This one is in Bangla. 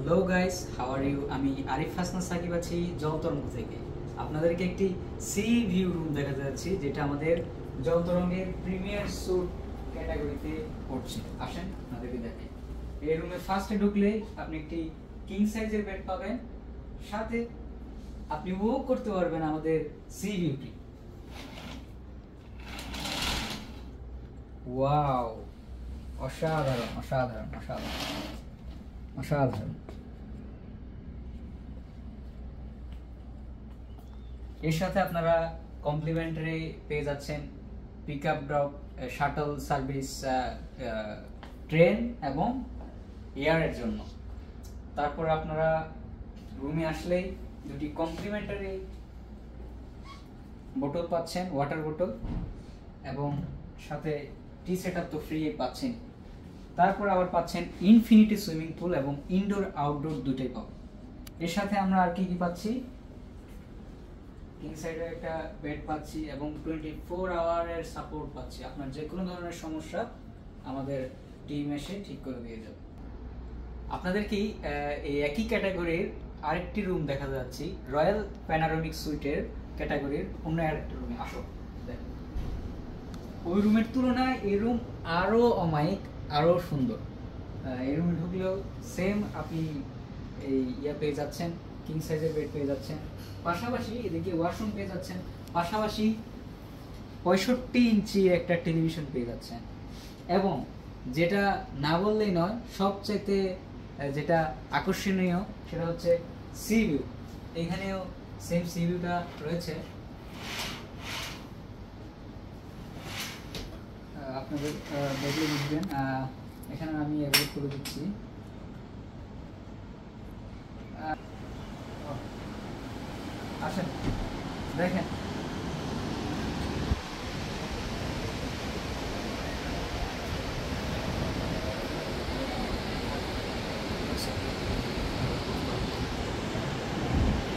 Hello guys, how are you? আমি আরিফ হাসান সাকিব আছি জলতরঙ্গ থেকে। আপনাদেরকে একটি সি ভিউ রুম দেখা যাচ্ছে, যেটা আমাদের জলতরঙ্গের প্রিমিয়ার স্যুট ক্যাটাগরিতে পড়ছে। আসেন আপনাদেরকে দেখাই। এই রুমে ফার্স্টে ঢুকলেই আপনি একটি কিং সাইজের বেড পাবেন, সাথে আপনি উপভোগ করতে পারবেন আমাদের সি ভিউটি। ওয়াও, অসাধারণ অসাধারণ অসাধারণ অসাধারণ। এর সাথে আপনারা কমপ্লিমেন্টারি পেয়ে যাচ্ছেন pick up drop shuttle service, train এবং এয়ারের জন্য। তারপর আপনারা রুমে আসলেই দুটি কমপ্লিমেন্টারি বোতল পাচ্ছেন, ওয়াটার বোতল, এবং সাথে টি সেট আপ তো ফ্রি পাচ্ছেন। তারপর আবার পাচ্ছেন ইনফিনিটি সুইমিং পুল এবং ইনডোর আউটডোর দুটোই পাবেন। এর সাথে আমরা আর কি কি পাচ্ছি, কিং সাইডের একটা বেড পাচ্ছি এবং 24 আওয়ারের সাপোর্ট পাচ্ছি। আপনার যে কোনো ধরনের সমস্যা আমাদের টিম এসে ঠিক করে দিয়ে যাবে। আপনাদের কি এই একই ক্যাটাগরির আরেকটি রুম দেখা যাচ্ছে, রয়্যাল প্যানোরামিক সুইটের ক্যাটাগরির অন্য আরেকটি রুমে আসো। দেখেন, ওই রুমের তুলনায় এই রুম আরো অমায়িক, আরো সুন্দর। এই রুমে ঢুকলেও সেম আপনি এই পেয়ে যাচ্ছেন, কিং সাইজের বেড পেয়ে যাচ্ছেন, পাশাপাশি এদিকে ওয়াশরুম পেয়ে যাচ্ছেন, পাশাপাশি 65 ইঞ্চি একটা টেলিভিশন পেয়ে যাচ্ছেন। এবং যেটা না বললেই নয়, সবচাইতে যেটা আকর্ষণীয় সেটা হচ্ছে সি ভিউ। এখানেও সেম সি ভিউটা রয়েছে। আপনাদের দেখলে বুঝবেন। এখানে আমি অ্যাভয়েড করে দিচ্ছি। আসেন দেখেন,